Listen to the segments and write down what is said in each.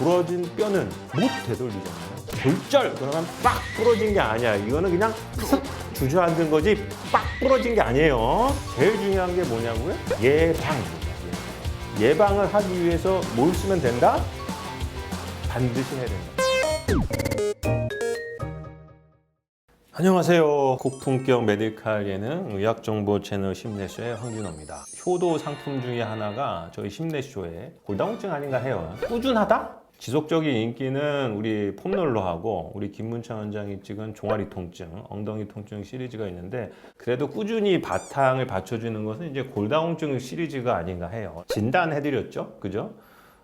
부러진 뼈는 못 되돌리잖아요. 골절 그러면 빡 부러진 게 아니야. 이거는 그냥 푹 주저앉은 거지 빡 부러진 게 아니에요. 제일 중요한 게 뭐냐고요? 예방입니다. 예방을 하기 위해서 뭘 쓰면 된다? 반드시 해야 된다. 안녕하세요. 고품격 메디칼 예능 의학정보 채널 심내쇼의 황준호입니다. 효도 상품 중에 하나가 저희 심내쇼의 골다공증 아닌가 해요. 꾸준하다? 지속적인 인기는 우리 폼롤러하고 우리 김문찬 원장이 찍은 종아리 통증, 엉덩이 통증 시리즈가 있는데 그래도 꾸준히 바탕을 받쳐주는 것은 이제 골다공증 시리즈가 아닌가 해요. 진단해드렸죠? 그죠?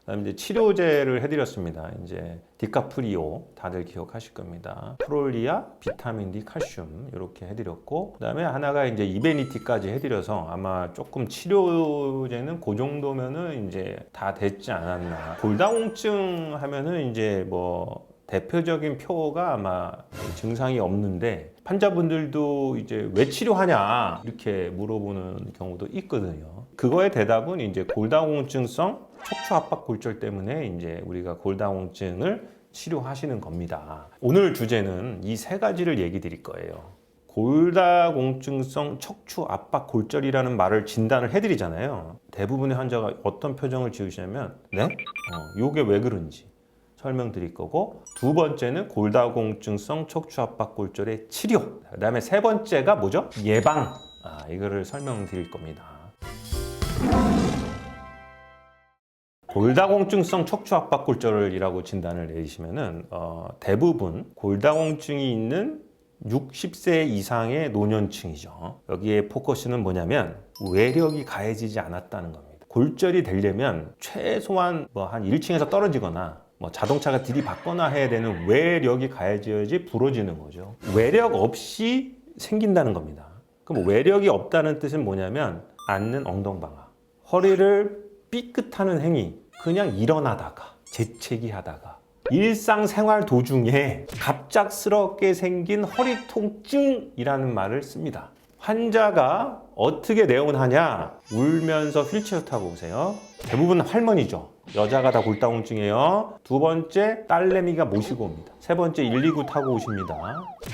그다음에 이제 치료제를 해드렸습니다. 이제 디카프리오 다들 기억하실 겁니다. 프롤리아, 비타민 D, 칼슘 이렇게 해드렸고, 그다음에 하나가 이제 이베니티까지 해드려서 아마 조금 치료제는 그 정도면은 이제 다 됐지 않았나. 골다공증 하면은 이제 뭐 대표적인 표가 아마 증상이 없는데 환자분들도 이제 왜 치료하냐 이렇게 물어보는 경우도 있거든요. 그거의 대답은 이제 골다공증성 척추 압박 골절 때문에 이제 우리가 골다공증을 치료하시는 겁니다. 오늘 주제는 이 세 가지를 얘기 드릴 거예요. 골다공증성 척추 압박 골절이라는 말을 진단을 해드리잖아요. 대부분의 환자가 어떤 표정을 지으시냐면 네? 요게 왜 그런지 설명드릴 거고, 두 번째는 골다공증성 척추 압박 골절의 치료, 그 다음에 세 번째가 뭐죠? 예방. 이거를 설명드릴 겁니다. 골다공증성 척추 압박 골절이라고 진단을 내리시면은 대부분 골다공증이 있는 60세 이상의 노년층이죠. 여기에 포커스는 뭐냐면 외력이 가해지지 않았다는 겁니다. 골절이 되려면 최소한 뭐 한 1층에서 떨어지거나 뭐 자동차가 들이받거나 해야 되는 외력이 가해져야지 부러지는 거죠. 외력 없이 생긴다는 겁니다. 그럼 외력이 없다는 뜻은 뭐냐면 앉는 엉덩방아, 허리를 삐끗하는 행위, 그냥 일어나다가 재채기 하다가 일상생활 도중에 갑작스럽게 생긴 허리 통증이라는 말을 씁니다. 환자가 어떻게 내원하냐? 울면서 휠체어 타고 오세요. 대부분 할머니죠. 여자가 다 골다공증이에요. 두 번째 딸내미가 모시고 옵니다. 세 번째 119 타고 오십니다.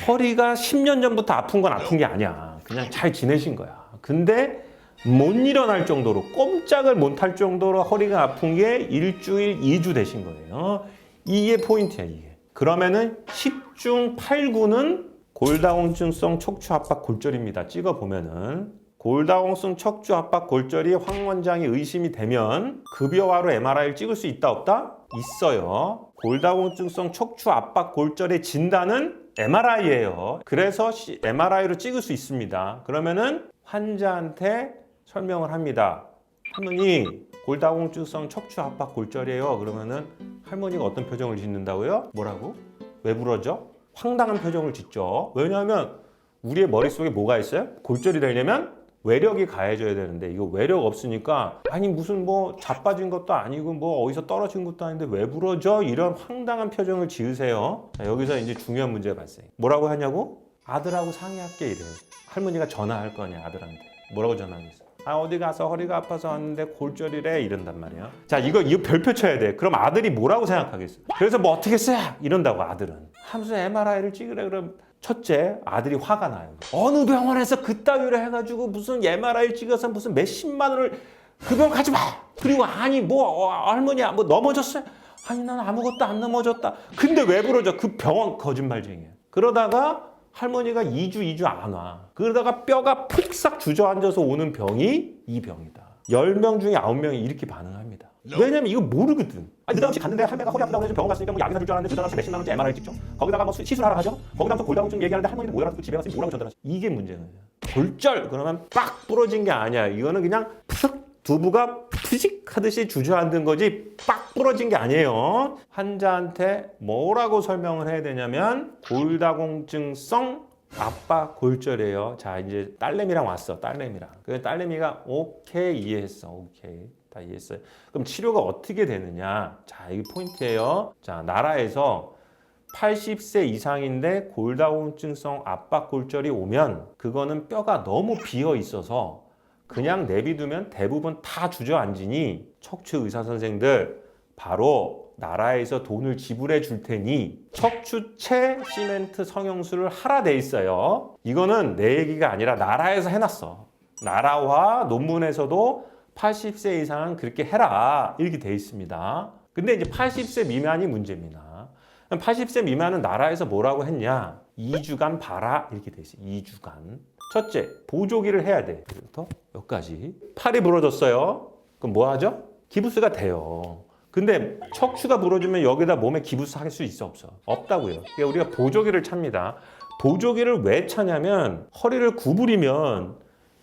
허리가 10년 전부터 아픈 건 아픈 게 아니야. 그냥 잘 지내신 거야. 근데 못 일어날 정도로, 꼼짝을 못 할 정도로 허리가 아픈 게 일주일, 2주 되신 거예요. 이게 포인트야, 이게. 그러면은 10중 8구는 골다공증성 척추 압박 골절입니다. 찍어보면은 골다공증 척추 압박 골절이 황 원장이 의심이 되면 급여화로 MRI를 찍을 수 있다 없다? 있어요. 골다공증성 척추 압박 골절의 진단은 MRI예요. 그래서 MRI로 찍을 수 있습니다. 그러면은 환자한테 설명을 합니다. 할머니, 골다공증성 척추 압박 골절이에요. 그러면은 할머니가 어떤 표정을 짓는다고요? 뭐라고? 왜 부러져? 황당한 표정을 짓죠. 왜냐하면 우리의 머릿속에 뭐가 있어요? 골절이 되려면 외력이 가해져야 되는데 이거 외력 없으니까 아니 무슨 뭐 자빠진 것도 아니고 뭐 어디서 떨어진 것도 아닌데 왜 부러져? 이런 황당한 표정을 지으세요. 자, 여기서 이제 중요한 문제가 발생. 뭐라고 하냐고? 아들하고 상의할게 이래. 할머니가 전화할 거냐 아들한테. 뭐라고 전화하겠어? 어디 가서 허리가 아파서 왔는데 골절이래 이런단 말이야. 자, 이거 별표 쳐야 돼. 그럼 아들이 뭐라고 생각하겠어? 그래서 뭐 어떻게 써? 이런다고 아들은. 하면서 MRI를 찍으래. 그럼 첫째, 아들이 화가 나요. 어느 병원에서 그따위로 해가지고 무슨 MRI를 찍어서 무슨 몇십만 원을 그 병원 가지 마. 그리고 아니 뭐 할머니야 뭐 넘어졌어요? 아니 난 아무것도 안 넘어졌다. 근데 왜 부러져? 그 병원 거짓말쟁이야. 그러다가 할머니가 2주 안 와. 그러다가 뼈가 폭삭 주저앉아서 오는 병이 이 병이다. 10명 중에 9명이 이렇게 반응합니다. 왜냐면 이거 모르거든. 느닷없이 갔는데 할머니가 허리 아프다고 해서 병원 갔으니까 뭐 약이나 줄 줄 알았는데 느닷없이 몇십만 원짜리 MRI 찍죠. 거기다가 뭐 시술하러 가죠. 거기다가 골다공증 얘기하는데 할머니는 모여가지고 집에 가서 뭐라고 전달하죠. 이게 문제는 골절 그러면 빡 부러진 게 아니야. 이거는 그냥 푹 두부가 푸식 하듯이 주저앉은 거지 빡 부러진 게 아니에요. 환자한테 뭐라고 설명을 해야 되냐면 골다공증성 압박 골절이에요. 자, 이제 딸내미랑 왔어. 딸내미랑. 그래서 딸내미가 오케이 이해했어. 오케이 다 이해했어요. 그럼 치료가 어떻게 되느냐? 자, 이게 포인트예요. 자, 나라에서 80세 이상인데 골다공증성 압박 골절이 오면 그거는 뼈가 너무 비어 있어서 그냥 내비두면 대부분 다 주저앉으니 척추 의사 선생들 바로 나라에서 돈을 지불해 줄 테니 척추체 시멘트 성형술을 하라 돼 있어요. 이거는 내 얘기가 아니라 나라에서 해놨어. 나라와 논문에서도 80세 이상은 그렇게 해라 이렇게 돼 있습니다. 근데 이제 80세 미만이 문제입니다. 80세 미만은 나라에서 뭐라고 했냐? 2주간 봐라 이렇게 돼 있어요. 2주간. 첫째, 보조기를 해야 돼. 부터 여기까지. 팔이 부러졌어요. 그럼 뭐 하죠? 기부스가 돼요. 근데 척추가 부러지면 여기다 몸에 기부스 할 수 있어 없어? 없다고요. 그러니까 우리가 보조기를 찹니다. 보조기를 왜 차냐면 허리를 구부리면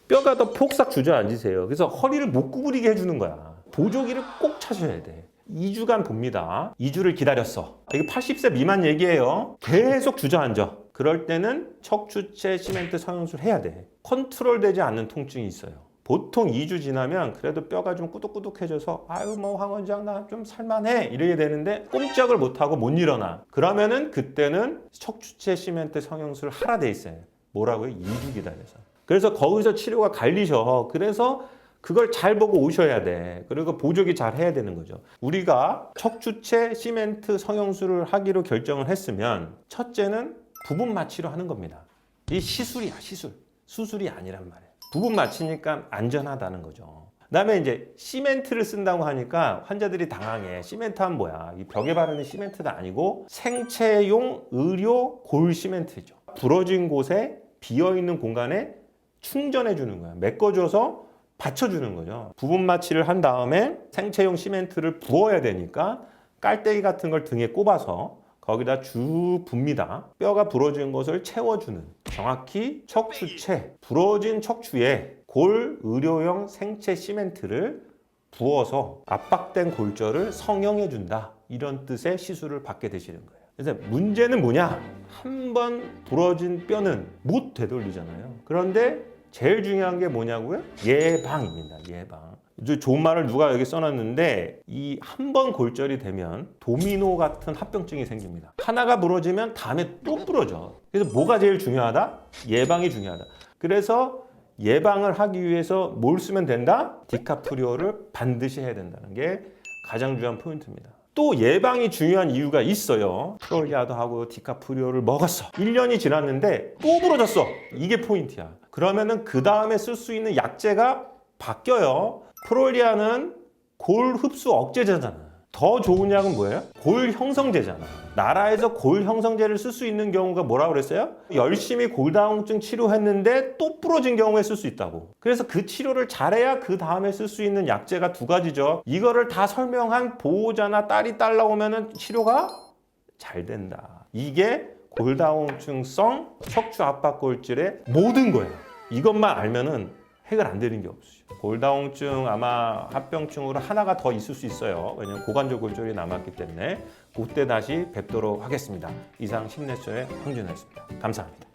뼈가 더 폭삭 주저앉으세요. 그래서 허리를 못 구부리게 해주는 거야. 보조기를 꼭 차셔야 돼. 2주간 봅니다. 2주를 기다렸어. 이게 80세 미만 얘기예요. 계속 주저앉아. 그럴 때는 척추체 시멘트 성형술 해야 돼. 컨트롤 되지 않는 통증이 있어요. 보통 2주 지나면 그래도 뼈가 좀 꾸덕꾸덕해져서 아유 뭐 황 원장 나 좀 살만해 이래야 되는데 꼼짝을 못하고 못 일어나. 그러면은 그때는 척추체 시멘트 성형술을 하라 돼 있어요. 뭐라고요? 2주 기다려서. 그래서 거기서 치료가 갈리셔. 그래서 그걸 잘 보고 오셔야 돼. 그리고 보조기 잘 해야 되는 거죠. 우리가 척추체 시멘트 성형술을 하기로 결정을 했으면 첫째는 부분 마취로 하는 겁니다. 이 시술이야, 시술. 수술이 아니란 말이에요. 부분 마취니까 안전하다는 거죠. 그다음에 이제 시멘트를 쓴다고 하니까 환자들이 당황해. 시멘트 하면 뭐야? 이 벽에 바르는 시멘트가 아니고 생체용 의료 골 시멘트죠. 부러진 곳에 비어있는 공간에 충전해 주는 거야. 메꿔줘서 받쳐주는 거죠. 부분 마취를 한 다음에 생체용 시멘트를 부어야 되니까 깔때기 같은 걸 등에 꼽아서 거기다 쭉 붓니다. 뼈가 부러진 것을 채워주는, 정확히 척추체, 부러진 척추에 골 의료용 생체 시멘트를 부어서 압박된 골절을 성형해준다. 이런 뜻의 시술을 받게 되시는 거예요. 그래서 문제는 뭐냐? 한 번 부러진 뼈는 못 되돌리잖아요. 그런데 제일 중요한 게 뭐냐고요? 예방입니다. 예방. 좋은 말을 누가 여기 써놨는데 이 한 번 골절이 되면 도미노 같은 합병증이 생깁니다. 하나가 부러지면 다음에 또 부러져. 그래서 뭐가 제일 중요하다? 예방이 중요하다. 그래서 예방을 하기 위해서 뭘 쓰면 된다? 디카프리오를 반드시 해야 된다는 게 가장 중요한 포인트입니다. 또 예방이 중요한 이유가 있어요. 프롤리아도 하고 디카프리오를 먹었어. 1년이 지났는데 또 부러졌어. 이게 포인트야. 그러면은 그 다음에 쓸 수 있는 약제가 바뀌어요. 프롤리아는 골 흡수 억제제잖아. 더 좋은 약은 뭐예요? 골 형성제잖아. 나라에서 골 형성제를 쓸 수 있는 경우가 뭐라고 그랬어요? 열심히 골다공증 치료했는데 또 부러진 경우에 쓸 수 있다고. 그래서 그 치료를 잘해야 그 다음에 쓸 수 있는 약제가 두 가지죠. 이거를 다 설명한 보호자나 딸이 따라오면은 치료가 잘 된다. 이게 골다공증성 척추 압박 골절의 모든 거예요. 이것만 알면은 해결 안 되는 게 없어요. 골다공증 아마 합병증으로 하나가 더 있을 수 있어요. 왜냐면 고관절 골절이 남았기 때문에 그때 다시 뵙도록 하겠습니다. 이상 심내처의 황준호였습니다. 감사합니다.